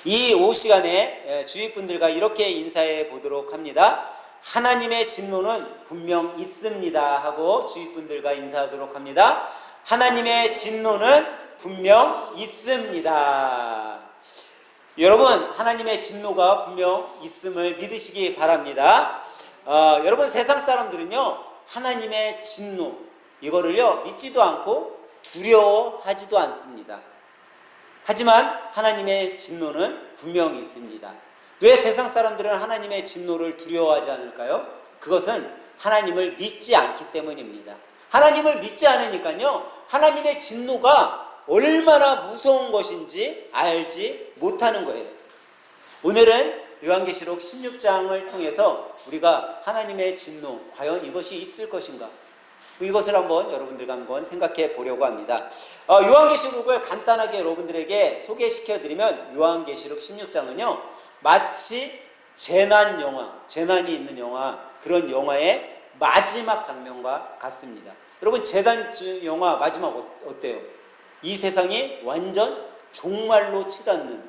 이 오후 시간에 주위 분들과 이렇게 인사해 보도록 합니다. 하나님의 진노는 분명 있습니다 하고 주위 분들과 인사하도록 합니다. 하나님의 진노는 분명 있습니다. 여러분, 하나님의 진노가 분명 있음을 믿으시기 바랍니다. 여러분, 세상 사람들은요, 하나님의 진노 이거를요 믿지도 않고 두려워하지도 않습니다. 하지만 하나님의 진노는 분명히 있습니다. 왜 세상 사람들은 하나님의 진노를 두려워하지 않을까요? 그것은 하나님을 믿지 않기 때문입니다. 하나님을 믿지 않으니까요, 하나님의 진노가 얼마나 무서운 것인지 알지 못하는 거예요. 오늘은 요한계시록 16장을 통해서 우리가 하나님의 진노, 과연 이것이 있을 것인가? 이것을 한번 여러분들과 한번 생각해 보려고 합니다. 요한계시록을 간단하게 여러분들에게 소개시켜 드리면, 요한계시록 16장은요 마치 재난 영화, 재난이 있는 영화, 그런 영화의 마지막 장면과 같습니다. 여러분, 재난 영화 마지막 어때요? 이 세상이 완전 종말로 치닫는,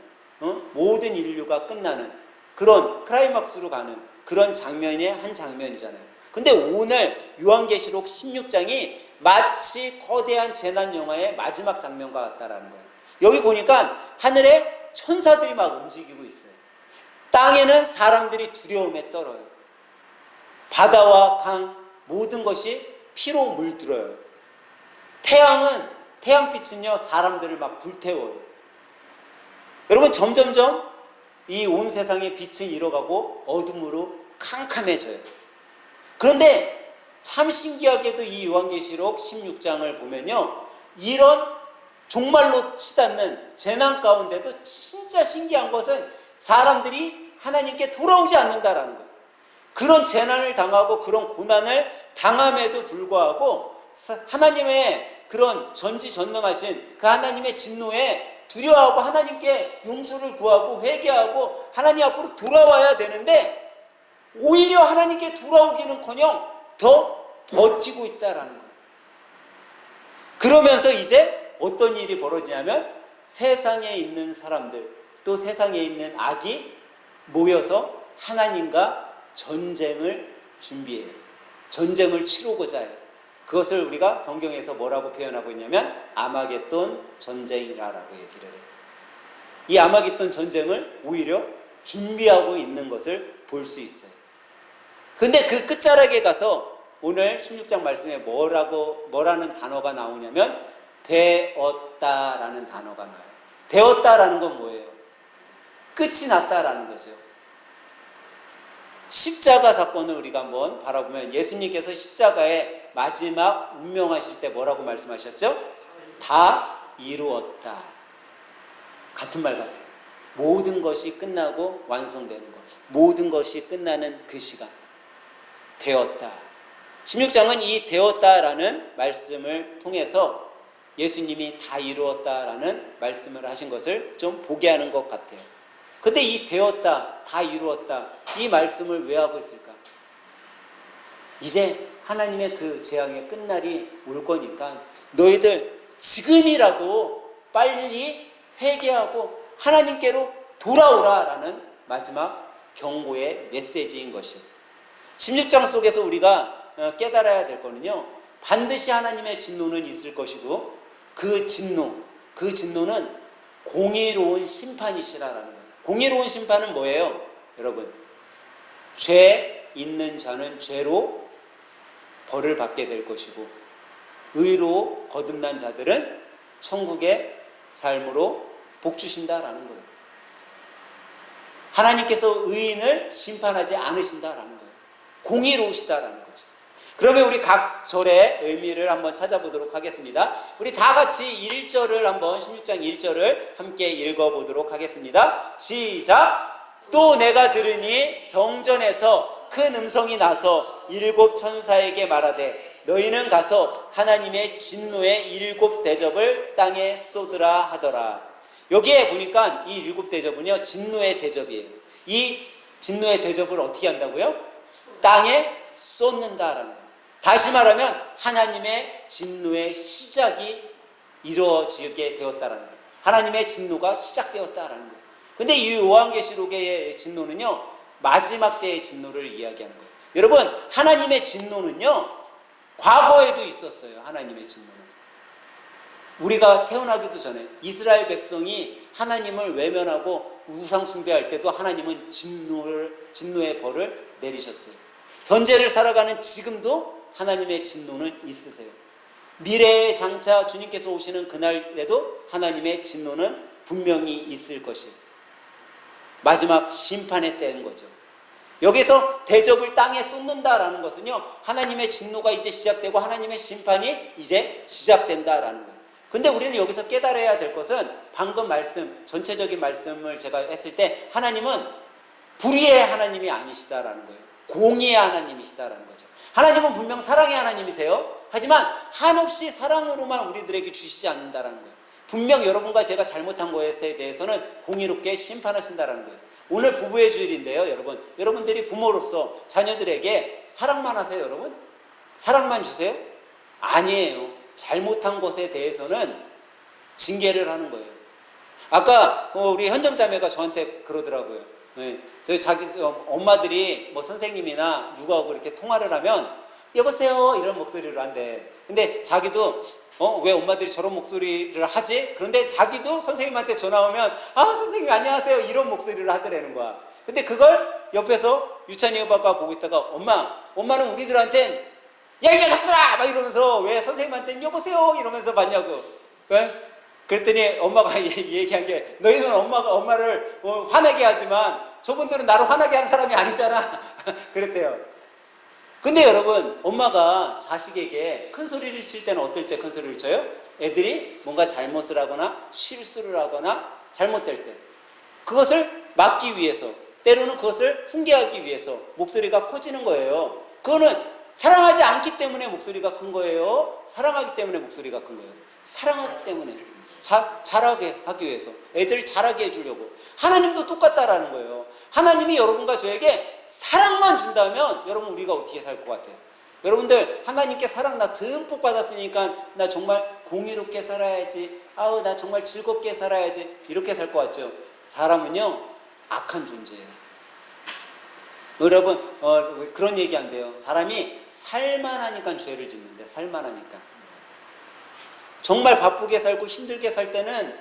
모든 인류가 끝나는 그런 클라이막스로 가는 그런 장면의 한 장면이잖아요. 근데 오늘 요한계시록 16장이 마치 거대한 재난 영화의 마지막 장면과 같다라는 거예요. 여기 보니까 하늘에 천사들이 막 움직이고 있어요. 땅에는 사람들이 두려움에 떨어요. 바다와 강, 모든 것이 피로 물들어요. 태양빛은요 사람들을 막 불태워요. 여러분, 점점점 이 온 세상의 빛은 잃어가고 어둠으로 캄캄해져요. 그런데 참 신기하게도 이 요한계시록 16장을 보면요, 이런 종말로 치닫는 재난 가운데도 진짜 신기한 것은 사람들이 하나님께 돌아오지 않는다라는 거예요. 그런 재난을 당하고 그런 고난을 당함에도 불구하고 하나님의 그런 전지전능하신 그 하나님의 진노에 두려워하고 하나님께 용서를 구하고 회개하고 하나님 앞으로 돌아와야 되는데, 오히려 하나님께 돌아오기는커녕 더 버티고 있다라는 거예요. 그러면서 이제 어떤 일이 벌어지냐면, 세상에 있는 사람들, 또 세상에 있는 악이 모여서 하나님과 전쟁을 준비해요. 전쟁을 치르고자 해요. 그것을 우리가 성경에서 뭐라고 표현하고 있냐면 아마겟돈 전쟁이라고 얘기를 해요. 이 아마겟돈 전쟁을 오히려 준비하고 있는 것을 볼 수 있어요. 근데 그 끝자락에 가서 오늘 16장 말씀에 뭐라는 단어가 나오냐면 되었다라는 단어가 나와요. 되었다라는 건 뭐예요? 끝이 났다라는 거죠. 십자가 사건을 우리가 한번 바라보면, 예수님께서 십자가의 마지막 운명하실 때 뭐라고 말씀하셨죠? 다 이루었다. 같은 말 같아요. 모든 것이 끝나고 완성되는 것, 모든 것이 끝나는 그 시간, 되었다. 16장은 이 되었다라는 말씀을 통해서 예수님이 다 이루었다라는 말씀을 하신 것을 좀 보게 하는 것 같아요. 근데 이 되었다, 다 이루었다, 이 말씀을 왜 하고 있을까? 이제 하나님의 그 재앙의 끝날이 올 거니까 너희들 지금이라도 빨리 회개하고 하나님께로 돌아오라라는 마지막 경고의 메시지인 것이에요. 16장 속에서 우리가 깨달아야 될 거는요, 반드시 하나님의 진노는 있을 것이고 그 진노는 공의로운 심판이시라라는 거예요. 공의로운 심판은 뭐예요? 여러분, 죄 있는 자는 죄로 벌을 받게 될 것이고, 의로 거듭난 자들은 천국의 삶으로 복 주신다라는 거예요. 하나님께서 의인을 심판하지 않으신다라는 거예요. 공의로우시다라는 거죠. 그러면 우리 각 절의 의미를 한번 찾아보도록 하겠습니다. 우리 다 같이 1절을 한번, 16장 1절을 함께 읽어보도록 하겠습니다. 시작! 또 내가 들으니 성전에서 큰 음성이 나서 일곱 천사에게 말하되 너희는 가서 하나님의 진노의 일곱 대접을 땅에 쏟으라 하더라. 여기에 보니까 이 일곱 대접은요, 진노의 대접이에요. 이 진노의 대접을 어떻게 한다고요? 땅에 쏟는다라는 거예요. 다시 말하면 하나님의 진노의 시작이 이루어지게 되었다라는 거예요. 하나님의 진노가 시작되었다라는 거예요. 근데 이 요한계시록의 진노는요, 마지막 때의 진노를 이야기하는 거예요. 여러분, 하나님의 진노는요, 과거에도 있었어요. 하나님의 진노는. 우리가 태어나기도 전에 이스라엘 백성이 하나님을 외면하고 우상 숭배할 때도 하나님은 진노의 벌을 내리셨어요. 현재를 살아가는 지금도 하나님의 진노는 있으세요. 미래에 장차 주님께서 오시는 그날에도 하나님의 진노는 분명히 있을 것이에요. 마지막 심판의 때인 거죠. 여기서 대접을 땅에 쏟는다라는 것은요, 하나님의 진노가 이제 시작되고 하나님의 심판이 이제 시작된다라는 거예요. 근데 우리는 여기서 깨달아야 될 것은 방금 말씀, 전체적인 말씀을 제가 했을 때 하나님은 불의의 하나님이 아니시다라는 거예요. 공의의 하나님이시다라는 거죠. 하나님은 분명 사랑의 하나님이세요. 하지만 한없이 사랑으로만 우리들에게 주시지 않는다라는 거예요. 분명 여러분과 제가 잘못한 것에 대해서는 공의롭게 심판하신다라는 거예요. 오늘 부부의 주일인데요, 여러분. 여러분들이 부모로서 자녀들에게 사랑만 하세요, 여러분? 사랑만 주세요? 아니에요. 잘못한 것에 대해서는 징계를 하는 거예요. 아까 우리 현정자매가 저한테 그러더라고요. 네. 저희 자기 엄마들이 뭐 선생님이나 누구하고 이렇게 통화를 하면 여보세요 이런 목소리로 한대. 근데 자기도 왜 엄마들이 저런 목소리를 하지? 그런데 자기도 선생님한테 전화 오면 선생님 안녕하세요 이런 목소리를 하더라는 거야. 근데 그걸 옆에서 유찬이 오빠가 보고 있다가 엄마는 우리들한텐 야 이 녀석들아 막 이러면서 왜 선생님한테는 여보세요 이러면서 받냐고. 왜? 그랬더니 엄마가 얘기한 게 너희는 엄마를 화나게 하지만 저분들은 나를 화나게 하는 사람이 아니잖아. 그랬대요. 근데 여러분, 엄마가 자식에게 큰 소리를 칠 때는 어떨 때 큰 소리를 쳐요? 애들이 뭔가 잘못을 하거나 실수를 하거나 잘못될 때, 그것을 막기 위해서, 때로는 그것을 훈계하기 위해서 목소리가 커지는 거예요. 그거는 사랑하지 않기 때문에 목소리가 큰 거예요? 사랑하기 때문에 목소리가 큰 거예요? 사랑하기 때문에. 잘하게 하기 위해서, 애들 잘하게 해주려고. 하나님도 똑같다라는 거예요. 하나님이 여러분과 저에게 사랑만 준다면 여러분 우리가 어떻게 살 것 같아요? 여러분들 하나님께 사랑 나 듬뿍 받았으니까 나 정말 공의롭게 살아야지, 나 정말 즐겁게 살아야지, 이렇게 살 것 같죠? 사람은요 악한 존재예요. 여러분 그런 얘기 안 돼요. 사람이 살만하니까 죄를 짓는데, 살만하니까. 정말 바쁘게 살고 힘들게 살 때는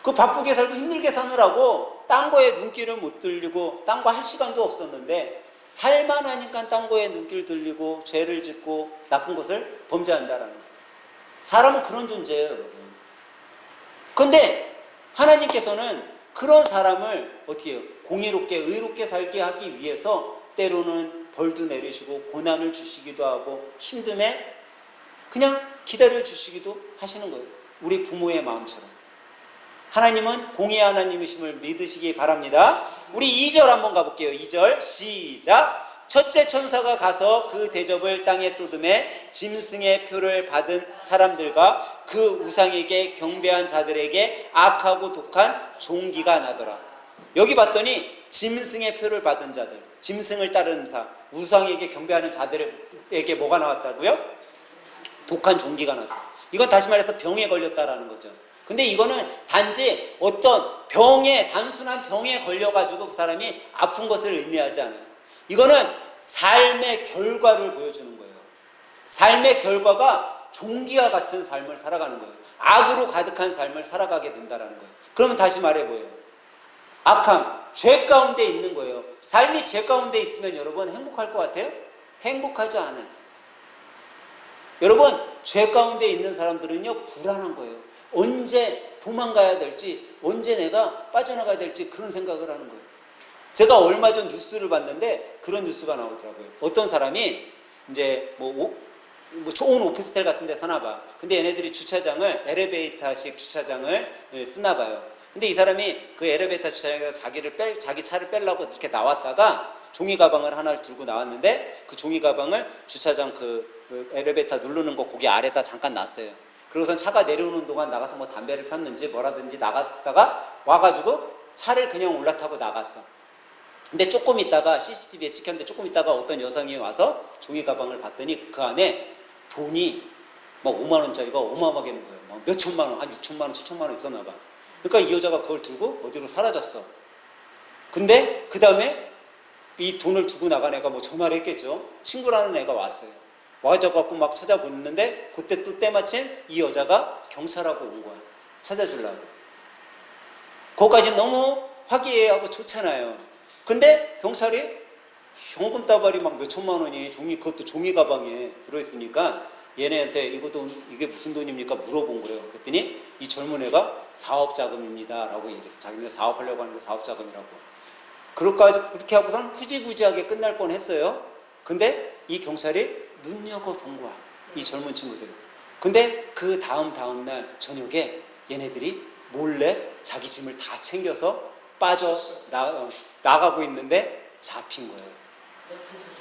그 바쁘게 살고 힘들게 사느라고 딴 거에 눈길을 못 들리고 딴 거 할 시간도 없었는데, 살만하니까 딴 거에 눈길 들리고 죄를 짓고 나쁜 것을 범죄한다라는 거예요. 사람은 그런 존재예요, 여러분. 그런데 하나님께서는 그런 사람을 어떻게 해요? 공의롭게 의롭게 살게 하기 위해서 때로는 벌도 내리시고 고난을 주시기도 하고 힘듦에 그냥 기다려 주시기도 하시는 거예요. 우리 부모의 마음처럼. 하나님은 공의의 하나님이심을 믿으시기 바랍니다. 우리 2절 한번 가볼게요. 2절 시작. 첫째 천사가 가서 그 대접을 땅에 쏟음에 짐승의 표를 받은 사람들과 그 우상에게 경배한 자들에게 악하고 독한 종기가 나더라. 여기 봤더니 짐승의 표를 받은 자들, 짐승을 따르는 자, 우상에게 경배하는 자들에게 뭐가 나왔다고요? 독한 종기가 났어. 이건 다시 말해서 병에 걸렸다라는 거죠. 근데 이거는 단지 어떤 병에, 단순한 병에 걸려가지고 그 사람이 아픈 것을 의미하지 않아요. 이거는 삶의 결과를 보여주는 거예요. 삶의 결과가 종기와 같은 삶을 살아가는 거예요. 악으로 가득한 삶을 살아가게 된다는 거예요. 그러면 다시 말해 보여요. 악함, 죄 가운데 있는 거예요. 삶이 죄 가운데 있으면 여러분 행복할 것 같아요? 행복하지 않아요. 여러분, 죄 가운데 있는 사람들은요 불안한 거예요. 언제 도망가야 될지, 언제 내가 빠져나가야 될지 그런 생각을 하는 거예요. 제가 얼마 전 뉴스를 봤는데 그런 뉴스가 나오더라고요. 어떤 사람이 이제 뭐 좋은 오피스텔 같은 데 사나 봐. 근데 얘네들이 주차장을 엘리베이터식 주차장을 쓰나 봐요. 근데 이 사람이 그 엘리베이터 주차장에서 자기 차를 빼려고 이렇게 나왔다가 종이 가방을 하나를 들고 나왔는데, 그 종이 가방을 주차장 그 엘리베이터 누르는 거 거기 아래다 잠깐 놨어요. 그러고선 차가 내려오는 동안 나가서 뭐 담배를 폈는지 뭐라든지 나갔다가 와가지고 차를 그냥 올라타고 나갔어. 근데 조금 있다가 CCTV에 찍혔는데, 조금 있다가 어떤 여성이 와서 종이 가방을 봤더니 그 안에 돈이 막 5만 원짜리가 어마어마하게 있는 거예요. 막 몇 천만 원, 한 6천만 원, 7천만 원 있었나 봐. 그러니까 이 여자가 그걸 들고 어디로 사라졌어. 근데 그 다음에 이 돈을 두고 나간 애가 뭐 전화를 했겠죠. 친구라는 애가 왔어요. 와가지고 막 찾아보는데 그때 또 때마침 이 여자가 경찰하고 온 거야. 찾아주려고. 그거까지 너무 화기애애하고 좋잖아요. 근데 경찰이 현금 따발이 막 몇 천만 원이 그것도 종이 가방에 들어있으니까 얘네한테 이게 무슨 돈입니까? 물어본 거예요. 그랬더니 이 젊은 애가 사업 자금입니다 라고 얘기해서 자기는 사업하려고 하는데 사업 자금이라고. 그렇게 하고선 후지부지하게 끝날 뻔했어요. 근데 이 경찰이 눈여겨본 거야. 이 젊은 친구들. 근데 그 다음 날 저녁에 얘네들이 몰래 자기 짐을 다 챙겨서 나가고 있는데 잡힌 거예요.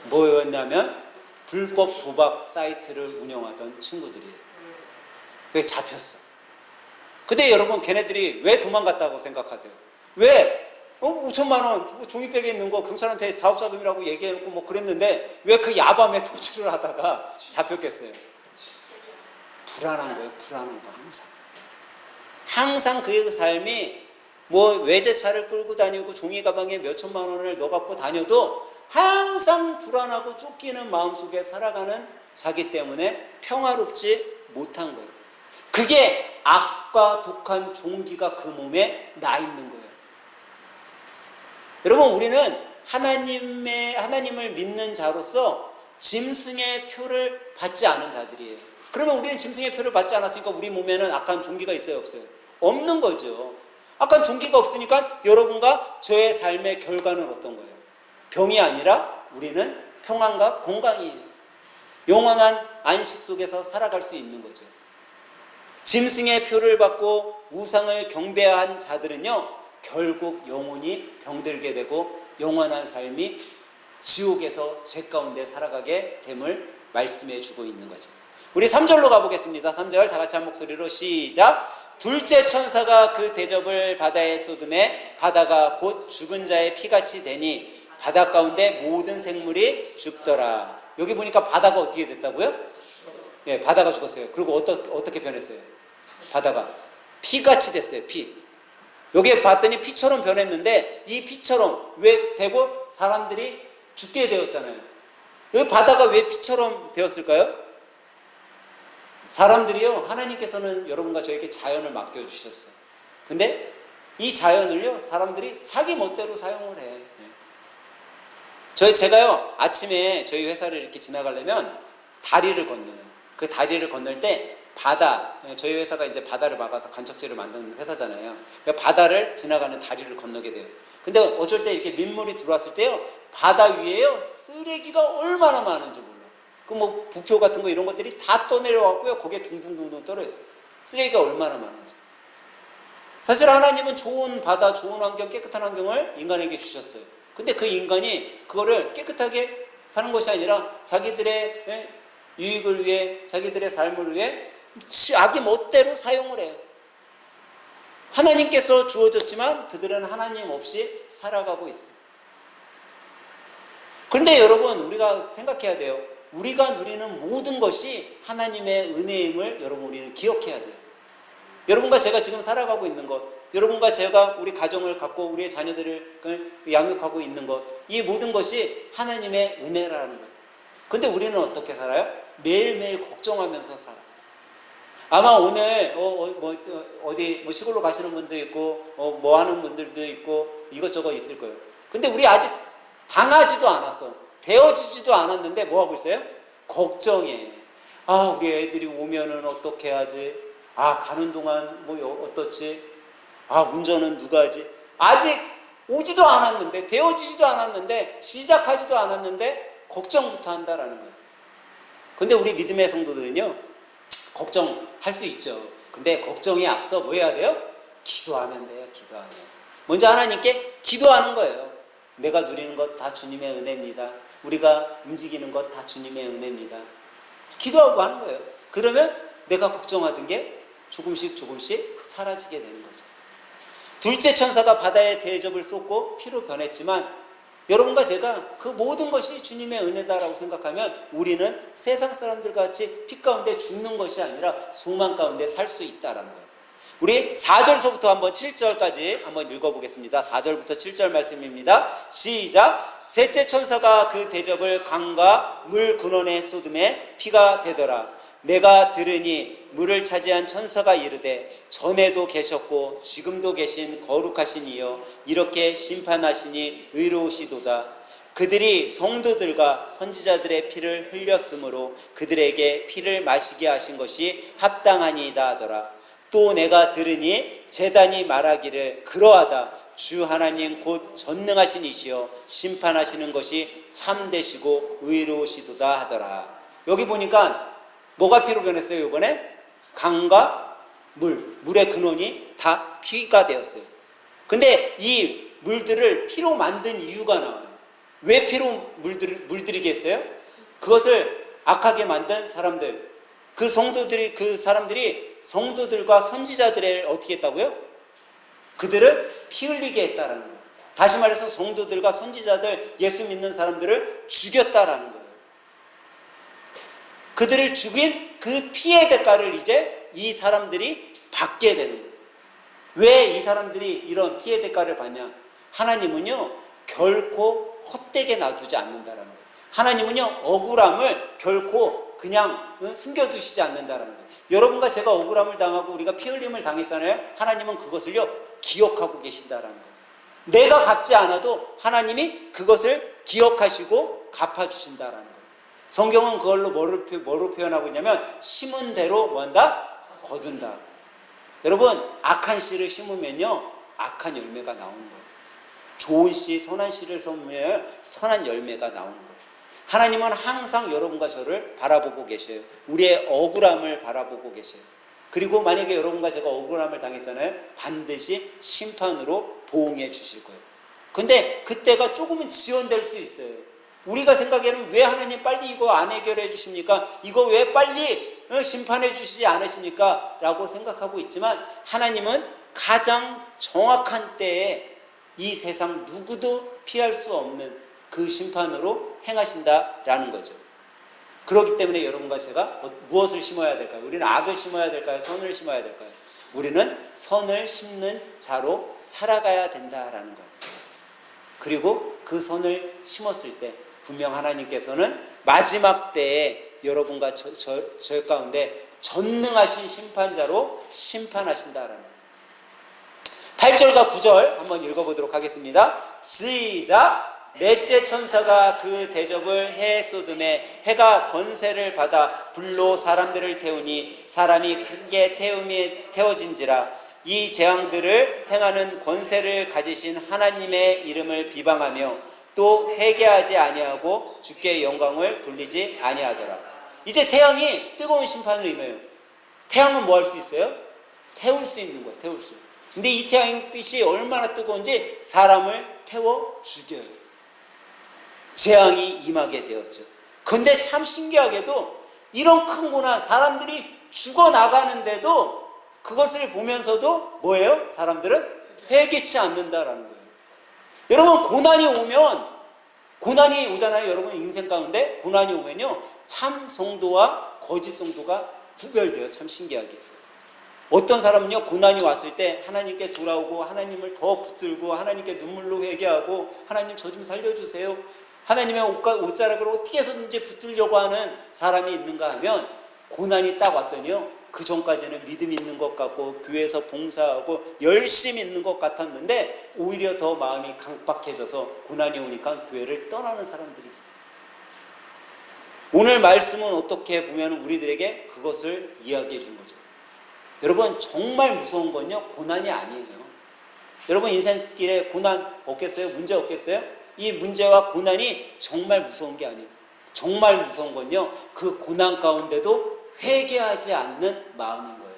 뭐였냐면 불법 도박 사이트를 운영하던 친구들이에요. 그게 잡혔어. 근데 여러분 걔네들이 왜 도망갔다고 생각하세요? 왜? 5천만 원 종이백에 있는 거 경찰한테 사업자금이라고 얘기해놓고 뭐 그랬는데 왜 그 야밤에 도주를 하다가 잡혔겠어요? 불안한 거예요. 불안한 거 항상 그의 삶이 뭐 외제차를 끌고 다니고 종이 가방에 몇 천만 원을 넣어갖고 다녀도 항상 불안하고 쫓기는 마음속에 살아가는 자기 때문에 평화롭지 못한 거예요. 그게 악과 독한 종기가 그 몸에 나 있는 거예요. 여러분 우리는 하나님을 믿는 자로서 짐승의 표를 받지 않은 자들이에요. 그러면 우리는 짐승의 표를 받지 않았으니까 우리 몸에는 악한 종기가 있어요 없어요? 없는 거죠. 악한 종기가 없으니까 여러분과 저의 삶의 결과는 어떤 거예요? 병이 아니라 우리는 평안과 건강이에요. 영원한 안식 속에서 살아갈 수 있는 거죠. 짐승의 표를 받고 우상을 경배한 자들은요 결국 영혼이 병들게 되고 영원한 삶이 지옥에서 죄 가운데 살아가게 됨을 말씀해 주고 있는 거죠. 우리 3절로 가보겠습니다. 3절 다 같이 한 목소리로 시작. 둘째 천사가 그 대접을 바다에 쏟음에 바다가 곧 죽은 자의 피같이 되니 바다 가운데 모든 생물이 죽더라. 여기 보니까 바다가 어떻게 됐다고요? 예, 바다가 죽었어요. 그리고 어떻게 변했어요? 바다가 피같이 됐어요. 피. 여기에 봤더니 피처럼 변했는데 이 피처럼 왜 되고 사람들이 죽게 되었잖아요. 여기 바다가 왜 피처럼 되었을까요? 사람들이요 하나님께서는 여러분과 저에게 자연을 맡겨주셨어요. 근데 이 자연을요 사람들이 자기 멋대로 사용을 해. 제가요 아침에 저희 회사를 이렇게 지나가려면 다리를 건너요. 그 다리를 건널 때 저희 회사가 이제 바다를 막아서 간척지를 만드는 회사잖아요. 그러니까 바다를 지나가는 다리를 건너게 돼요. 근데 어쩔 때 이렇게 민물이 들어왔을 때요 바다 위에요 쓰레기가 얼마나 많은지 몰라요. 그 뭐 부표 같은 거 이런 것들이 다 떠내려왔고요 거기에 둥둥둥둥 떨어있어요. 쓰레기가 얼마나 많은지. 사실 하나님은 좋은 바다, 좋은 환경, 깨끗한 환경을 인간에게 주셨어요. 근데 그 인간이 그거를 깨끗하게 사는 것이 아니라 자기들의 유익을 위해, 자기들의 삶을 위해 자기 멋대로 사용을 해요. 하나님께서 주어졌지만 그들은 하나님 없이 살아가고 있어요. 그런데 여러분 우리가 생각해야 돼요. 우리가 누리는 모든 것이 하나님의 은혜임을 여러분 우리는 기억해야 돼요. 여러분과 제가 지금 살아가고 있는 것, 여러분과 제가 우리 가정을 갖고 우리의 자녀들을 양육하고 있는 것, 이 모든 것이 하나님의 은혜라는 거예요. 근데 우리는 어떻게 살아요? 매일매일 걱정하면서 살아요. 아마 오늘 어디 시골로 가시는 분도 있고 뭐 하는 분들도 있고 이것저것 있을 거예요. 근데 우리 아직 당하지도 않았어. 되어지지도 않았는데 뭐 하고 있어요? 걱정해. 아 우리 애들이 오면은 어떻게 하지? 아 가는 동안 뭐 어떻지? 아 운전은 누가 하지? 아직 오지도 않았는데 되어지지도 않았는데 시작하지도 않았는데 걱정부터 한다라는 거예요. 근데 우리 믿음의 성도들은요 걱정할 수 있죠. 근데 걱정에 앞서 뭐 해야 돼요? 기도하면 돼요. 기도하면. 먼저 하나님께 기도하는 거예요. 내가 누리는 것 다 주님의 은혜입니다. 우리가 움직이는 것 다 주님의 은혜입니다. 기도하고 하는 거예요. 그러면 내가 걱정하던 게 조금씩 사라지게 되는 거죠. 둘째 천사가 바다에 대접을 쏟고 피로 변했지만 여러분과 제가 그 모든 것이 주님의 은혜다라고 생각하면 우리는 세상 사람들 같이 피 가운데 죽는 것이 아니라 소망 가운데 살 수 있다라는 거예요. 우리 4절서부터 한번 7절까지 한번 읽어보겠습니다. 4절부터 7절 말씀입니다. 시작. 셋째 천사가 그 대접을 강과 물 근원에 쏟음에 피가 되더라. 내가 들으니 물을 차지한 천사가 이르되 전에도 계셨고 지금도 계신 거룩하신 이여 이렇게 심판하시니 의로우시도다. 그들이 성도들과 선지자들의 피를 흘렸으므로 그들에게 피를 마시게 하신 것이 합당하니이다 하더라. 또 내가 들으니 제단이 말하기를 그러하다. 주 하나님 곧 전능하신 이시여 심판하시는 것이 참되시고 의로우시도다 하더라. 여기 보니까 뭐가 피로 변했어요? 이번에 강과 물의 근원이 다 피가 되었어요. 근데 이 물들을 피로 만든 이유가 나와요. 왜 피로 물들이게 했어요? 그것을 악하게 만든 사람들, 그 사람들이 성도들과 선지자들을 어떻게 했다고요? 그들을 피 흘리게 했다라는 거예요. 다시 말해서 성도들과 선지자들, 예수 믿는 사람들을 죽였다라는 거예요. 그들을 죽인 그 피의 대가를 이제 이 사람들이 받게 되는 거예요. 왜 이 사람들이 이런 피의 대가를 받냐? 하나님은요 결코 헛되게 놔두지 않는다라는 거예요. 하나님은요 억울함을 결코 그냥 숨겨두시지 않는다라는 거예요. 여러분과 제가 억울함을 당하고 우리가 피 흘림을 당했잖아요. 하나님은 그것을요 기억하고 계신다라는 거예요. 내가 갚지 않아도 하나님이 그것을 기억하시고 갚아주신다라는 거예요. 성경은 그걸로 뭐로 표현하고 있냐면 심은 대로 뭐한다? 거둔다. 여러분 악한 씨를 심으면요 악한 열매가 나오는 거예요. 좋은 씨, 선한 씨를 심으면 선한 열매가 나오는 거예요. 하나님은 항상 여러분과 저를 바라보고 계셔요. 우리의 억울함을 바라보고 계셔요. 그리고 만약에 여러분과 제가 억울함을 당했잖아요. 반드시 심판으로 보응해 주실 거예요. 근데 그때가 조금은 지연될 수 있어요. 우리가 생각에는 왜 하나님 빨리 이거 안 해결해 주십니까? 이거 왜 빨리 심판해 주시지 않으십니까? 라고 생각하고 있지만 하나님은 가장 정확한 때에 이 세상 누구도 피할 수 없는 그 심판으로 행하신다라는 거죠. 그렇기 때문에 여러분과 제가 무엇을 심어야 될까요? 우리는 악을 심어야 될까요? 선을 심어야 될까요? 우리는 선을 심는 자로 살아가야 된다라는 거예요. 그리고 그 선을 심었을 때 분명 하나님께서는 마지막 때에 여러분과 저 가운데 전능하신 심판자로 심판하신다라는 거예요. 8절과 9절 한번 읽어보도록 하겠습니다. 시작. 넷째 천사가 그 대접을 해 쏟음에 해가 권세를 받아 불로 사람들을 태우니 사람이 크게 태워진지라. 이 재앙들을 행하는 권세를 가지신 하나님의 이름을 비방하며 또 회개하지 아니하고 주께 영광을 돌리지 아니하더라. 이제 태양이 뜨거운 심판을 임해요. 태양은 뭐 할 수 있어요? 태울 수 있는 거예요. 태울 수. 근데 이 태양빛이 얼마나 뜨거운지 사람을 태워 죽여요. 재앙이 임하게 되었죠. 근데 참 신기하게도 이런 큰 고난, 사람들이 죽어나가는데도 그것을 보면서도 뭐예요? 사람들은 회개치 않는다라는 거예요. 여러분 고난이 오잖아요. 여러분 인생 가운데 고난이 오면요 참 성도와 거짓 성도가 구별돼요. 참 신기하게. 어떤 사람은요 고난이 왔을 때 하나님께 돌아오고 하나님을 더 붙들고 하나님께 눈물로 회개하고 하나님 저 좀 살려주세요. 하나님의 옷자락을 어떻게 해서든지 붙들려고 하는 사람이 있는가 하면 고난이 딱 왔더니요 그 전까지는 믿음이 있는 것 같고 교회에서 봉사하고 열심히 있는 것 같았는데 오히려 더 마음이 강박해져서 고난이 오니까 교회를 떠나는 사람들이 있어요. 오늘 말씀은 어떻게 보면 우리들에게 그것을 이야기해 준 거죠. 여러분 정말 무서운 건요 고난이 아니에요. 여러분 인생길에 고난 없겠어요? 문제 없겠어요? 이 문제와 고난이 정말 무서운 게 아니에요. 정말 무서운 건요 그 고난 가운데도 회개하지 않는 마음인 거예요.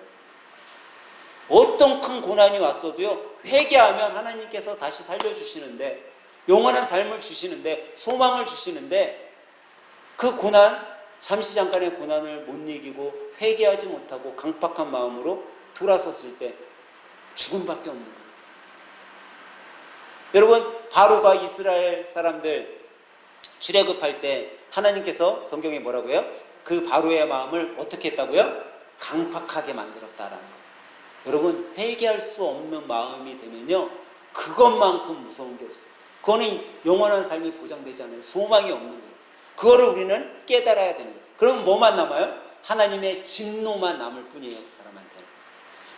어떤 큰 고난이 왔어도요 회개하면 하나님께서 다시 살려주시는데 영원한 삶을 주시는데 소망을 주시는데 그 고난, 잠시 잠깐의 고난을 못 이기고 회개하지 못하고 강팍한 마음으로 돌아섰을 때 죽음밖에 없는 거예요. 여러분 바로가 이스라엘 사람들 출애굽할 때 하나님께서 성경에 뭐라고요? 그 바로의 마음을 어떻게 했다고요? 강팍하게 만들었다라는 거예요. 여러분, 회개할 수 없는 마음이 되면요, 그것만큼 무서운 게 없어요. 그거는 영원한 삶이 보장되지 않아요. 소망이 없는 거예요. 그거를 우리는 깨달아야 되는 거예요. 그럼 뭐만 남아요? 하나님의 진노만 남을 뿐이에요, 그 사람한테는.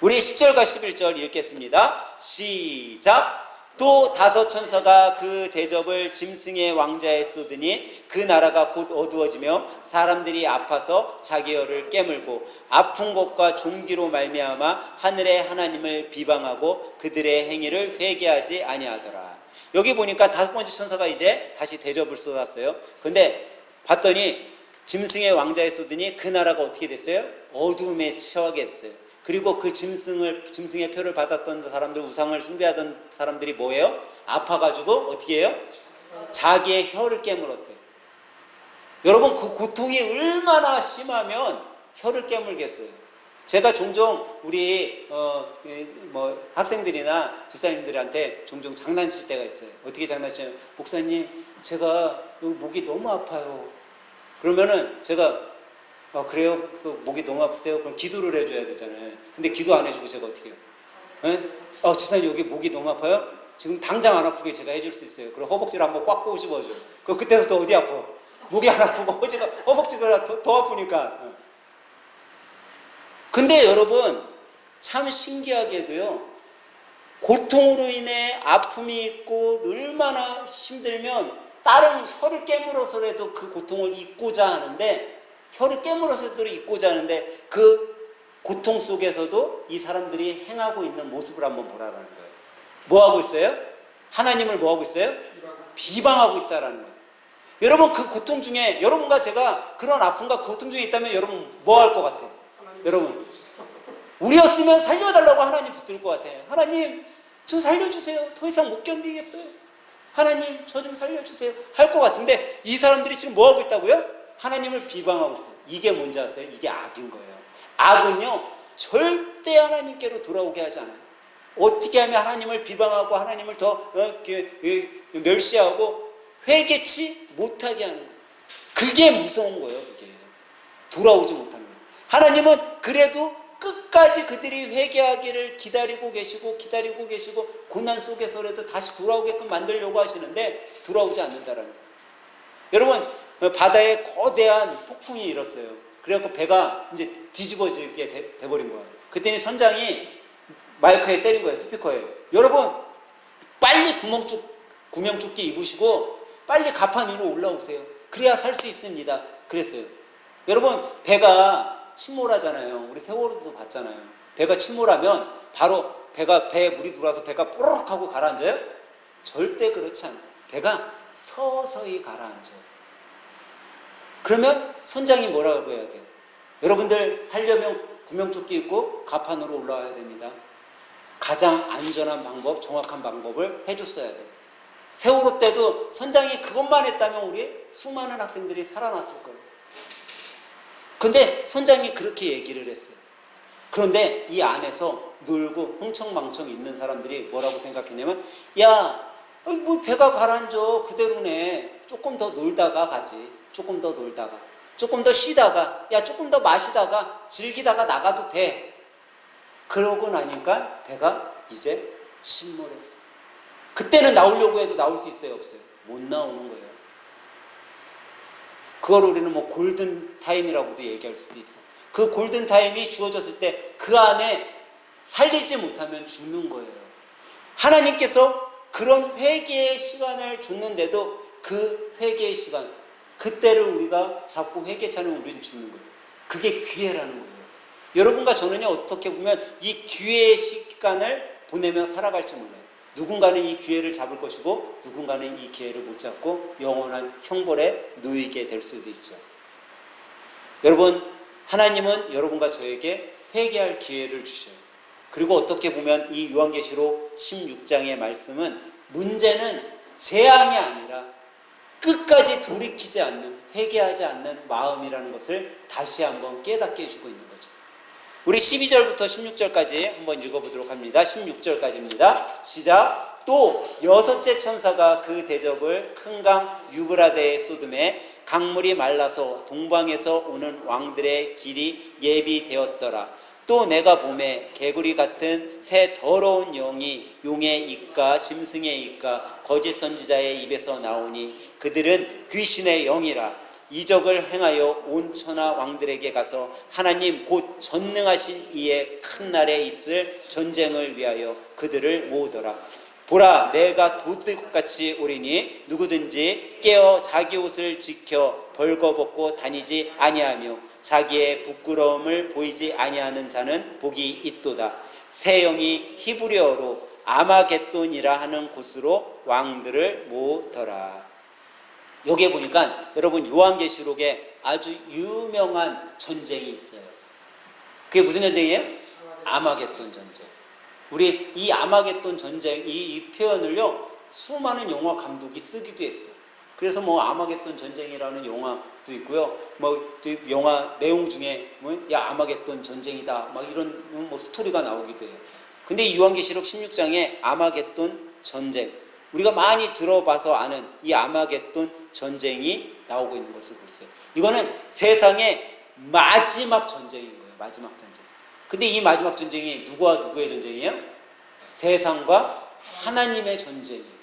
우리 10절과 11절 읽겠습니다. 시작. 또 다섯 천사가 그 대접을 짐승의 왕자에 쏟으니 그 나라가 곧 어두워지며 사람들이 아파서 자기 혀를 깨물고 아픈 것과 종기로 말미암아 하늘의 하나님을 비방하고 그들의 행위를 회개하지 아니하더라. 여기 보니까 다섯 번째 천사가 이제 다시 대접을 쏟았어요. 근데 봤더니 짐승의 왕자에 쏟으니 그 나라가 어떻게 됐어요? 어둠에 처하게 됐어요. 그리고 그 짐승의 표를 받았던 사람들, 우상을 숭배하던 사람들이 뭐예요? 아파가지고 어떻게 해요? 자기의 혀를 깨물었대요. 여러분, 그 고통이 얼마나 심하면 혀를 깨물겠어요. 제가 종종 우리 학생들이나 집사님들한테 종종 장난칠 때가 있어요. 어떻게 장난치냐면, 목사님, 제가 여기 목이 너무 아파요. 그러면은 제가 그래요? 그 목이 너무 아프세요? 그럼 기도를 해줘야 되잖아요. 근데 기도 안 해주고 제가 어떻게 해요? 집사님, 여기 목이 너무 아파요? 지금 당장 안 아프게 제가 해줄 수 있어요. 그럼 허벅지를 한번 꽉 꼬집어줘요. 그럼 그때부터 어디 아파? 목이 안 아프고 허벅지가 더 아프니까. 근데 여러분, 참 신기하게도요, 고통으로 인해 아픔이 있고 얼마나 힘들면 다른 혀를 깨물어서라도 그 고통을 잊고자 하는데, 혀를 깨물어서도 잊고자 하는데, 그 고통 속에서도 이 사람들이 행하고 있는 모습을 한번 보라라는 거예요. 뭐 하고 있어요? 하나님을 뭐 하고 있어요? 비방하고 있다라는 거예요. 여러분, 그 고통 중에, 여러분과 제가 그런 아픔과 고통 중에 있다면 여러분 뭐 할 것 같아요? 여러분, 우리였으면 살려달라고 하나님 붙들 것 같아요. 하나님, 저 살려주세요. 더 이상 못 견디겠어요. 하나님, 저 좀 살려주세요. 할 것 같은데, 이 사람들이 지금 뭐 하고 있다고요? 하나님을 비방하고 있어요. 이게 뭔지 아세요? 이게 악인 거예요. 악은요, 절대 하나님께로 돌아오게 하지 않아요. 어떻게 하면 하나님을 비방하고 하나님을 더 멸시하고 회개치 못하게 하는 거예요. 그게 무서운 거예요. 그게 돌아오지 못하는 거예요. 하나님은 그래도 끝까지 그들이 회개하기를 기다리고 계시고 고난 속에서라도 다시 돌아오게끔 만들려고 하시는데 돌아오지 않는다라는 거예요. 여러분, 바다에 거대한 폭풍이 일었어요. 그래갖고 배가 이제 뒤집어지게 돼버린 거예요. 그때는 선장이 마이크에 때린 거예요. 스피커에. 여러분, 빨리 구명조끼 입으시고 빨리 가판 위로 올라오세요. 그래야 살 수 있습니다. 그랬어요. 여러분, 배가 침몰하잖아요. 우리 세월호도 봤잖아요. 배가 침몰하면 바로 배에 물이 들어와서 배가 뽀로록 하고 가라앉아요? 절대 그렇지 않아요. 배가 서서히 가라앉아요. 그러면 선장이 뭐라고 해야 돼요? 여러분들 살려면 구명조끼 입고 가판으로 올라와야 됩니다. 가장 안전한 방법, 정확한 방법을 해줬어야 돼요. 세월호 때도 선장이 그것만 했다면 우리 수많은 학생들이 살아났을 거예요. 근데 선장이 그렇게 얘기를 했어요. 그런데 이 안에서 놀고 흥청망청 있는 사람들이 뭐라고 생각했냐면, 야, 뭐 배가 가라앉아 그대로네. 조금 더 놀다가 가지. 조금 더 놀다가, 조금 더 쉬다가, 조금 더 마시다가 즐기다가 나가도 돼. 그러고 나니까 배가 이제 침몰했어. 그때는 나오려고 해도 나올 수 있어요, 없어요? 못 나오는 거예요. 그걸 우리는 뭐 골든타임이라고도 얘기할 수도 있어요. 그 골든타임이 주어졌을 때 그 안에 살리지 못하면 죽는 거예요. 하나님께서 그런 회개의 시간을 줬는데도 그 회개의 시간, 그때를 우리가 자꾸 회개차는 우리는 죽는 거예요. 그게 기회라는 거예요. 여러분과 저는요, 어떻게 보면 이 기회의 시간을 보내며 살아갈지 몰라요. 누군가는 이 기회를 잡을 것이고 누군가는 이 기회를 못 잡고 영원한 형벌에 놓이게 될 수도 있죠. 여러분, 하나님은 여러분과 저에게 회개할 기회를 주셔요. 그리고 어떻게 보면 이 요한계시록 16장의 말씀은 문제는 재앙이 아니라 끝까지 돌이키지 않는, 회개하지 않는 마음이라는 것을 다시 한번 깨닫게 해주고 있는 거죠. 우리 12절부터 16절까지 한번 읽어보도록 합니다. 16절까지입니다. 시작. 또 여섯째 천사가 그 대접을 큰 강 유브라데에 쏟음에 강물이 말라서 동방에서 오는 왕들의 길이 예비되었더라. 또 내가 봄에 개구리 같은 새 더러운 영이 용의 입과 짐승의 입과 거짓 선지자의 입에서 나오니 그들은 귀신의 영이라. 이적을 행하여 온 천하 왕들에게 가서 하나님 곧 전능하신 이의 큰 날에 있을 전쟁을 위하여 그들을 모으더라. 보라, 내가 도둑같이 오리니 누구든지 깨어 자기 옷을 지켜 벌거벗고 다니지 아니하며 자기의 부끄러움을 보이지 아니하는 자는 복이 있도다. 새 영이 히브리어로 아마겟돈이라 하는 곳으로 왕들을 모으더라. 여기에 보니까 여러분 요한계시록에 아주 유명한 전쟁이 있어요. 그게 무슨 전쟁이에요? 아마겟돈 전쟁. 우리 이 아마겟돈 전쟁 이 표현을요 수많은 영화 감독이 쓰기도 했어요. 그래서 뭐 아마겟돈 전쟁이라는 영화도 있고요. 뭐 영화 내용 중에 야 아마겟돈 전쟁이다 막 이런 뭐 스토리가 나오기도 해요. 근데 이 요한계시록 16장에 아마겟돈 전쟁, 우리가 많이 들어봐서 아는 이 아마겟돈 전쟁이 나오고 있는 것을 볼 수 있어요. 이거는 세상의 마지막 전쟁인 거예요. 마지막 전쟁. 근데 이 마지막 전쟁이 누구와 누구의 전쟁이에요? 세상과 하나님의 전쟁이에요.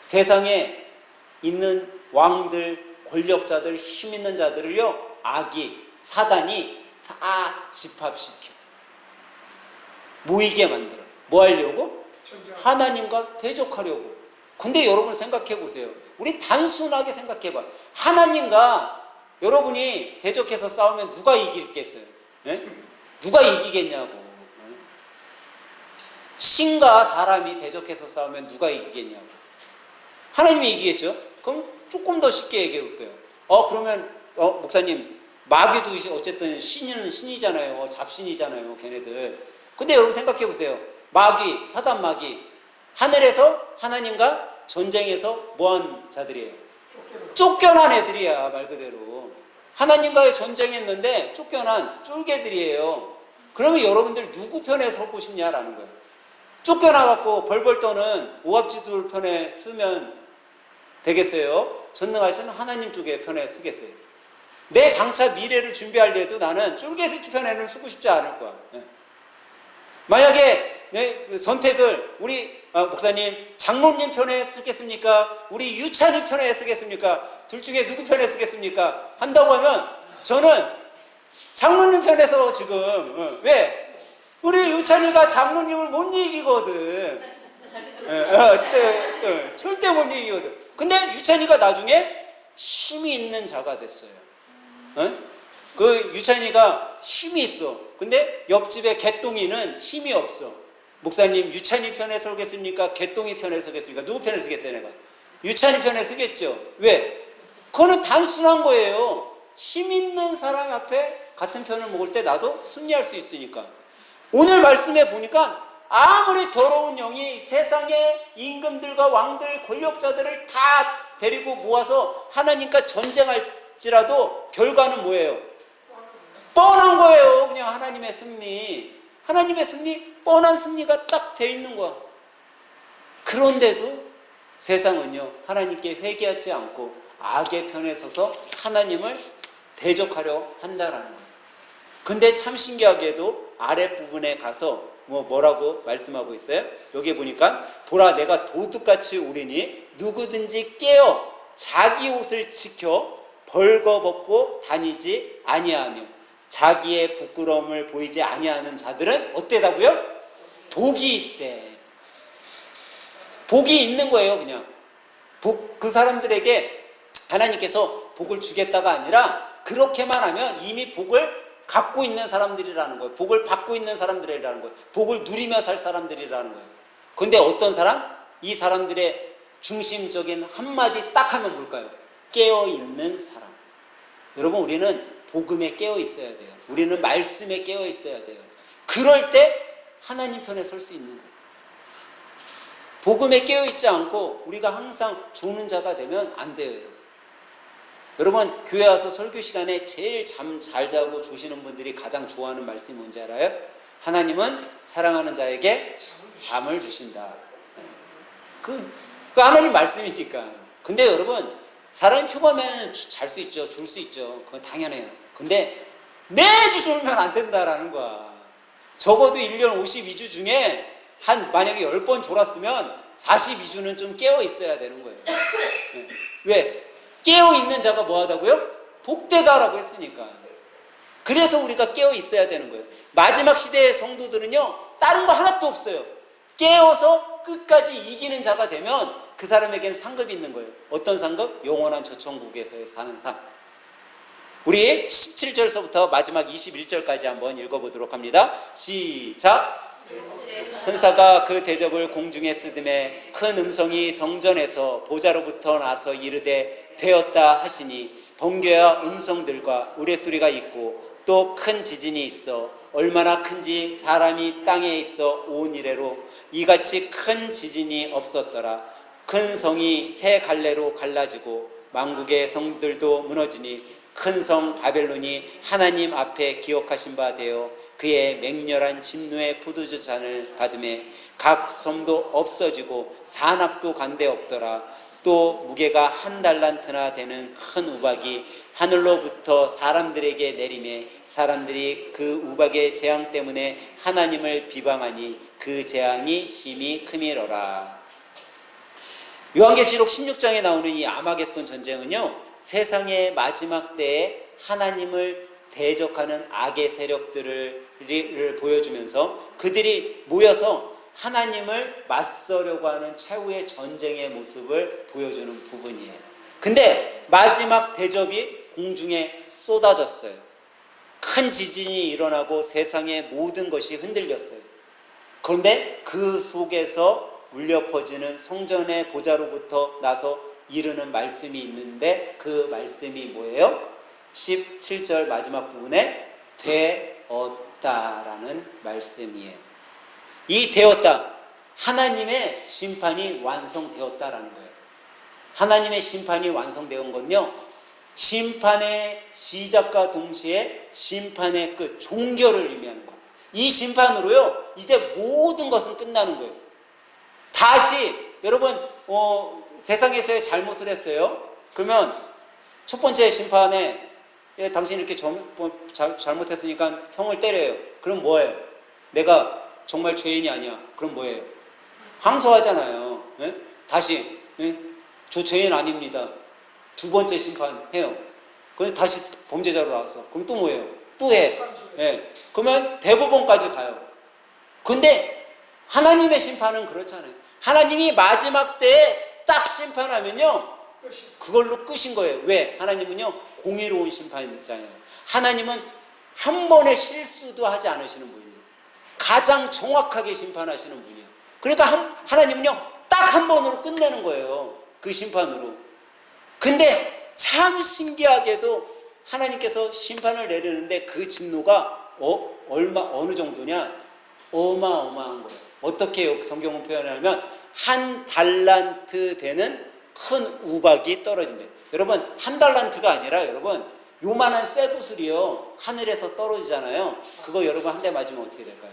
세상에 있는 왕들, 권력자들, 힘 있는 자들을요 악이, 사단이 다 집합시켜 모이게 만들어. 뭐 하려고? 하나님과 대적하려고. 근데 여러분 생각해 보세요. 우리 단순하게 생각해 봐. 하나님과 여러분이 대적해서 싸우면 누가 이기겠어요? 네? 누가 이기겠냐고. 신과 사람이 대적해서 싸우면 누가 이기겠냐고. 하나님이 이기겠죠? 그럼 조금 더 쉽게 얘기해 볼게요. 그러면 목사님 마귀도 어쨌든 신이잖아요. 잡신이잖아요. 걔네들. 근데 여러분 생각해 보세요. 마귀, 사단 마귀, 하늘에서 하나님과 전쟁에서 뭐한 자들이에요? 쫓겨난 애들이야. 말 그대로 하나님과의 전쟁했는데 쫓겨난 쫄개들이에요. 그러면 여러분들 누구 편에 서고 싶냐라는 거예요. 쫓겨나갖고 벌벌 떠는 오합지졸 편에 쓰면 되겠어요? 전능하신 하나님 쪽의 편에 쓰겠어요? 내 장차 미래를 준비하려도 나는 쫄개들 편에는 쓰고 싶지 않을 거야. 만약에 내 선택을 우리 목사님 장로님 편에 쓰겠습니까? 우리 유찬이 편에 쓰겠습니까? 둘 중에 누구 편에 쓰겠습니까? 한다고 하면 저는 장로님 편에서 지금 왜? 우리 유찬이가 장로님을 못 이기거든. 절대 못 이기거든. 근데 유찬이가 나중에 힘이 있는 자가 됐어요. 그 유찬이가 힘이 있어. 근데 옆집에 개똥이는 힘이 없어. 목사님 유찬이 편에 서겠습니까? 개똥이 편에 서겠습니까? 누구 편에 서겠어요? 내가 유찬이 편에 서겠죠. 왜? 그거는 단순한 거예요. 힘 있는 사람 앞에 같은 편을 먹을 때 나도 승리할 수 있으니까. 오늘 말씀에 보니까 아무리 더러운 영이 세상의 임금들과 왕들, 권력자들을 다 데리고 모아서 하나님과 전쟁할지라도 결과는 뭐예요? 뻔한 거예요. 그냥 하나님의 승리. 하나님의 승리, 뻔한 승리가 딱 돼 있는 거야. 그런데도 세상은요 하나님께 회개하지 않고 악의 편에 서서 하나님을 대적하려 한다라는 거예요. 근데 참 신기하게도 아랫부분에 가서 뭐라고 말씀하고 있어요? 여기 보니까 보라 내가 도둑같이 오리니 누구든지 깨어 자기 옷을 지켜 벌거벗고 다니지 아니하며 자기의 부끄러움을 보이지 아니하는 자들은 어때다고요? 복이 있대. 복이 있는 거예요. 그냥 그 사람들에게 하나님께서 복을 주겠다가 아니라 그렇게만 하면 이미 복을 갖고 있는 사람들이라는 거예요. 복을 받고 있는 사람들이라는 거예요. 복을 누리며 살 사람들이라는 거예요. 근데 어떤 사람? 이 사람들의 중심적인 한마디 딱 하면 뭘까요? 깨어있는 사람. 여러분 우리는 복음에 깨어 있어야 돼요. 우리는 말씀에 깨어 있어야 돼요. 그럴 때 하나님 편에 설 수 있는 거예요. 복음에 깨어 있지 않고 우리가 항상 조는 자가 되면 안 돼요. 여러분 교회 와서 설교 시간에 제일 잠 잘 자고 조시는 분들이 가장 좋아하는 말씀이 뭔지 알아요? 하나님은 사랑하는 자에게 잠을 주신다. 그 하나님 말씀이니까. 근데 여러분 사람이 평범하면 잘 수 있죠. 졸 수 있죠. 그건 당연해요. 근데 매주 졸면 안 된다라는 거야. 적어도 1년 52주 중에 만약에 10번 졸았으면 42주는 좀 깨어 있어야 되는 거예요. 네. 왜? 깨어 있는 자가 뭐 하다고요? 복되다라고 했으니까. 그래서 우리가 깨어 있어야 되는 거예요. 마지막 시대의 성도들은요, 다른 거 하나도 없어요. 깨어서 끝까지 이기는 자가 되면 그 사람에게는 상급이 있는 거예요. 어떤 상급? 영원한 저천국에서의 사는 삶. 우리 17절서부터 마지막 21절까지 한번 읽어보도록 합니다. 시작! 천사가 그 대접을 공중에 쓰듬에 큰 음성이 성전에서 보좌로부터 나서 이르되 되었다 하시니 번개와 음성들과 우레소리가 있고 또 큰 지진이 있어 얼마나 큰지 사람이 땅에 있어 온 이래로 이같이 큰 지진이 없었더라. 큰 성이 세 갈래로 갈라지고 만국의 성들도 무너지니 큰 성 바벨론이 하나님 앞에 기억하신 바 되어 그의 맹렬한 진노의 포도주 잔을 받음에 각 섬도 없어지고 산악도 간데 없더라. 또 무게가 1달란트나 되는 큰 우박이 하늘로부터 사람들에게 내리매 사람들이 그 우박의 재앙 때문에 하나님을 비방하니 그 재앙이 심히 크미러라. 요한계시록 16장에 나오는 이 아마겟돈 전쟁은요, 세상의 마지막 때에 하나님을 대적하는 악의 세력들을 보여주면서 그들이 모여서 하나님을 맞서려고 하는 최후의 전쟁의 모습을 보여주는 부분이에요. 근데 마지막 대접이 공중에 쏟아졌어요. 큰 지진이 일어나고 세상의 모든 것이 흔들렸어요. 그런데 그 속에서 울려 퍼지는 성전의 보좌로부터 나서 이르는 말씀이 있는데 그 말씀이 뭐예요? 17절 마지막 부분에 되었다라는 말씀이에요. 이 되었다, 하나님의 심판이 완성되었다라는 거예요. 하나님의 심판이 완성되온 건요, 심판의 시작과 동시에 심판의 끝, 종결을 의미하는 거예요. 이 심판으로요, 이제 모든 것은 끝나는 거예요. 다시 여러분 세상에서의 잘못을 했어요. 그러면 첫 번째 심판에 당신 이렇게 잘못했으니까 형을 때려요. 그럼 뭐예요? 내가 정말 죄인이 아니야. 그럼 뭐예요? 항소하잖아요. 예? 다시 저 죄인 아닙니다. 두 번째 심판해요. 그래서 다시 범죄자로 나왔어. 그럼 또 뭐예요? 또 해. 예. 그러면 대법원까지 가요. 근데 하나님의 심판은 그렇잖아요. 하나님이 마지막 때에 딱 심판하면요, 그걸로 끝인 거예요. 왜? 하나님은요, 공의로운 심판자예요. 하나님은 한 번의 실수도 하지 않으시는 분이에요. 가장 정확하게 심판하시는 분이에요. 그러니까 하나님은요, 딱 한 번으로 끝내는 거예요. 그 심판으로. 근데 참 신기하게도 하나님께서 심판을 내리는데 그 진노가 어느 정도냐? 어마어마한 거예요. 어떻게 성경은 표현하냐면 1달란트 되는 큰 우박이 떨어진대요. 여러분, 1달란트가 아니라 여러분, 요만한 쇠구슬이요, 하늘에서 떨어지잖아요. 그거 여러분 한 대 맞으면 어떻게 될까요?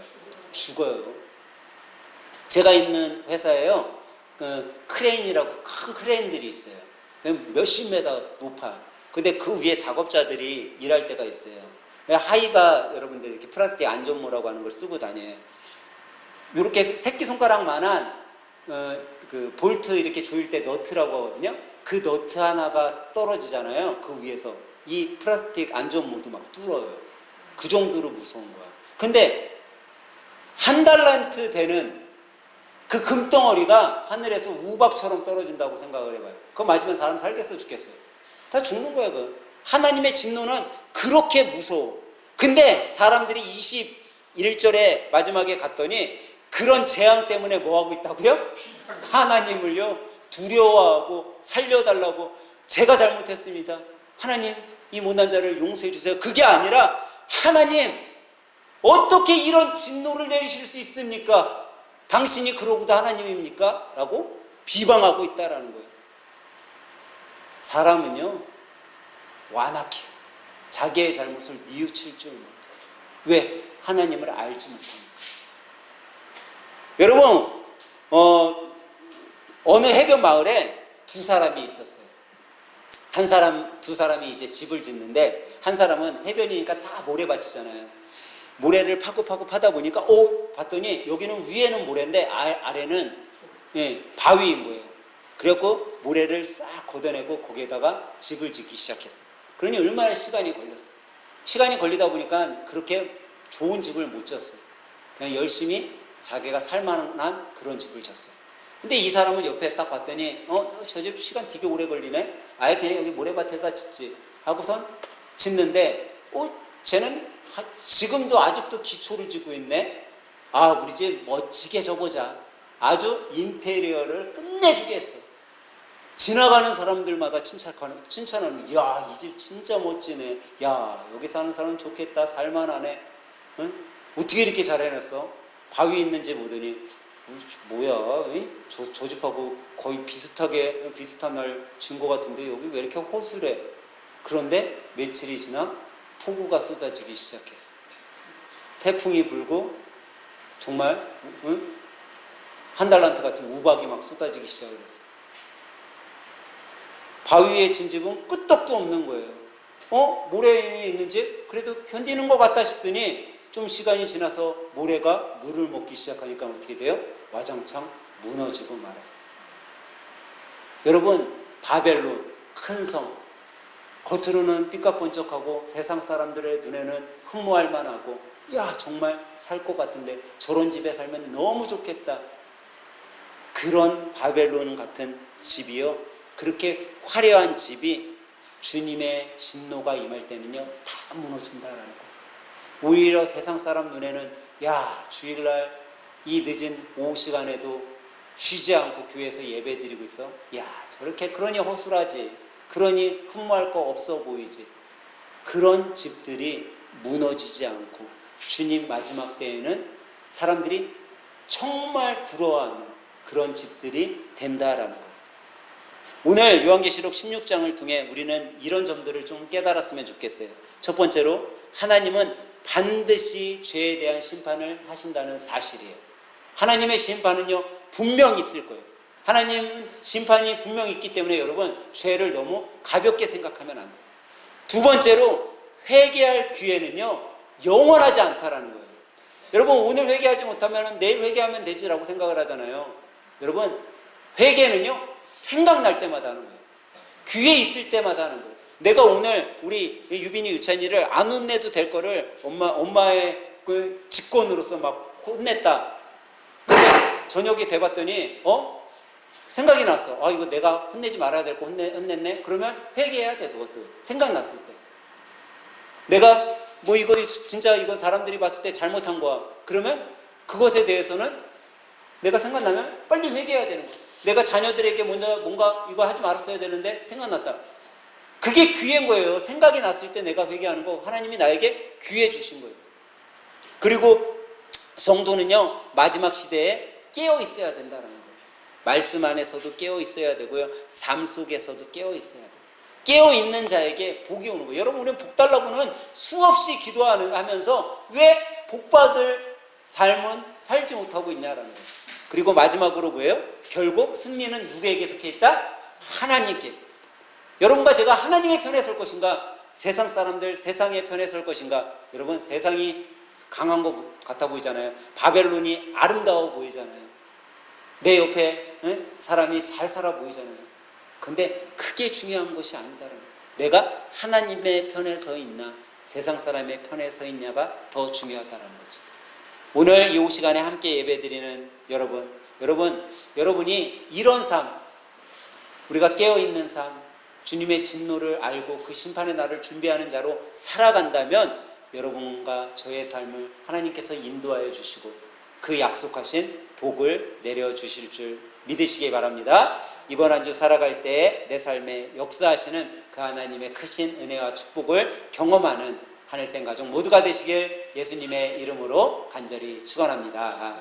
죽어요. 제가 있는 회사에요, 크레인이라고 큰 크레인들이 있어요. 몇십 메다 높아요. 근데 그 위에 작업자들이 일할 때가 있어요. 하이바 여러분들 이렇게 플라스틱 안전모라고 하는 걸 쓰고 다녀요. 이렇게 새끼손가락만한 그 볼트 이렇게 조일 때 너트라고 하거든요. 그 너트 하나가 떨어지잖아요. 그 위에서 이 플라스틱 안전모도 막 뚫어요. 그 정도로 무서운 거야. 근데 1달란트 되는 그 금덩어리가 하늘에서 우박처럼 떨어진다고 생각을 해봐요. 그거 맞으면 사람 살겠어 죽겠어요? 다 죽는 거야. 그거. 하나님의 진노는 그렇게 무서워. 근데 사람들이 21절에 마지막에 갔더니 그런 재앙 때문에 뭐하고 있다고요? 하나님을요, 두려워하고 살려달라고, 제가 잘못했습니다. 하나님, 이 못난 자를 용서해 주세요. 그게 아니라, 하나님, 어떻게 이런 진노를 내리실 수 있습니까? 당신이 그러고도 하나님입니까? 라고 비방하고 있다라는 거예요. 사람은요, 완악해요. 자기의 잘못을 뉘우칠 줄 몰라요. 왜? 하나님을 알지 못합니다. 여러분, 어느 해변 마을에 두 사람이 있었어요. 한 사람, 두 사람이 이제 집을 짓는데 한 사람은 해변이니까 다 모래밭이잖아요. 모래를 파고 파다 보니까 봤더니 여기는 위에는 모래인데 아래는 바위인 거예요. 그래갖고 모래를 싹 걷어내고 거기에다가 집을 짓기 시작했어요. 그러니 얼마나 시간이 걸렸어요. 시간이 걸리다 보니까 그렇게 좋은 집을 못 지었어요. 그냥 열심히 자기가 살만한 그런 집을 지었어요. 근데 이 사람은 옆에 딱 봤더니 저 집 시간 되게 오래 걸리네. 아예 그냥 여기 모래밭에다 짓지 하고선 짓는데 쟤는 지금도 아직도 기초를 짓고 있네. 우리 집 멋지게 져보자. 아주 인테리어를 끝내주게 했어. 지나가는 사람들마다 칭찬하는, 야, 이 집 진짜 멋지네. 야, 여기 사는 사람 좋겠다. 살만하네. 응? 어떻게 이렇게 잘 해놨어? 바위 있는 집 오더니, 뭐야, 저 집하고 거의 비슷한 날 진 것 같은데 여기 왜 이렇게 허술해? 그런데 며칠이 지나 폭우가 쏟아지기 시작했어. 태풍이 불고 정말 한 달란트 같은 우박이 막 쏟아지기 시작을 했어. 바위에 진 집은 끄떡도 없는 거예요. 모래에 있는 집 그래도 견디는 것 같다 싶더니 좀 시간이 지나서 모래가 물을 먹기 시작하니까 어떻게 돼요? 와장창 무너지고 말았어요. 여러분, 바벨론 큰 성, 겉으로는 삐까뻔쩍하고 세상 사람들의 눈에는 흠모할 만하고, 야, 정말 살 것 같은데 저런 집에 살면 너무 좋겠다. 그런 바벨론 같은 집이요, 그렇게 화려한 집이 주님의 진노가 임할 때는요 다 무너진다라는 거예요. 오히려 세상 사람 눈에는, 야, 주일날 이 늦은 오후 시간에도 쉬지 않고 교회에서 예배 드리고 있어. 야, 저렇게 그러니 허술하지, 그러니 흠모할 거 없어 보이지. 그런 집들이 무너지지 않고 주님 마지막 때에는 사람들이 정말 부러워하는 그런 집들이 된다라는 거예요. 오늘 요한계시록 16장을 통해 우리는 이런 점들을 좀 깨달았으면 좋겠어요. 첫 번째로, 하나님은 반드시 죄에 대한 심판을 하신다는 사실이에요. 하나님의 심판은요 분명히 있을 거예요. 하나님은 심판이 분명히 있기 때문에 여러분, 죄를 너무 가볍게 생각하면 안 돼요. 두 번째로, 회개할 기회는요 영원하지 않다라는 거예요. 여러분, 오늘 회개하지 못하면 내일 회개하면 되지라고 생각을 하잖아요. 여러분, 회개는요 생각날 때마다 하는 거예요. 기회 있을 때마다 하는 거예요. 내가 오늘 우리 유빈이 유찬이를 안 혼내도 될 거를 엄마의 그 직권으로서 막 혼냈다. 근데 저녁에 돼봤더니 생각이 났어. 이거 내가 혼내지 말아야 될 거 혼냈네. 그러면 회개해야 돼. 그것도 생각났을 때. 내가 이거 진짜 이거 사람들이 봤을 때 잘못한 거야. 그러면 그것에 대해서는 내가 생각나면 빨리 회개해야 되는 거야. 내가 자녀들에게 뭔가 이거 하지 말았어야 되는데 생각났다. 그게 기회인 거예요. 생각이 났을 때 내가 회개하는 거, 하나님이 나에게 기회 주신 거예요. 그리고 성도는요 마지막 시대에 깨어 있어야 된다는 거예요. 말씀 안에서도 깨어 있어야 되고요, 삶 속에서도 깨어 있어야 돼요. 깨어 있는 자에게 복이 오는 거예요. 여러분, 우리는 복 달라고는 수없이 기도하면서 왜 복받을 삶은 살지 못하고 있냐라는 거예요. 그리고 마지막으로 뭐예요? 결국 승리는 누구에게 속해 있다? 하나님께. 여러분과 제가 하나님의 편에 설 것인가? 세상 사람들 세상의 편에 설 것인가? 여러분, 세상이 강한 것 같아 보이잖아요. 바벨론이 아름다워 보이잖아요. 내 옆에 사람이 잘 살아 보이잖아요. 근데 크게 중요한 것이 아니다라는 거예요. 내가 하나님의 편에 서 있나 세상 사람의 편에 서 있냐가 더 중요하다는 거죠. 오늘 이 시간에 함께 예배드리는 여러분이 이런 삶, 우리가 깨어있는 삶, 주님의 진노를 알고 그 심판의 날을 준비하는 자로 살아간다면 여러분과 저의 삶을 하나님께서 인도하여 주시고 그 약속하신 복을 내려주실 줄 믿으시기 바랍니다. 이번 한 주 살아갈 때 내 삶에 역사하시는 그 하나님의 크신 은혜와 축복을 경험하는 하늘생 가족 모두가 되시길 예수님의 이름으로 간절히 축원합니다.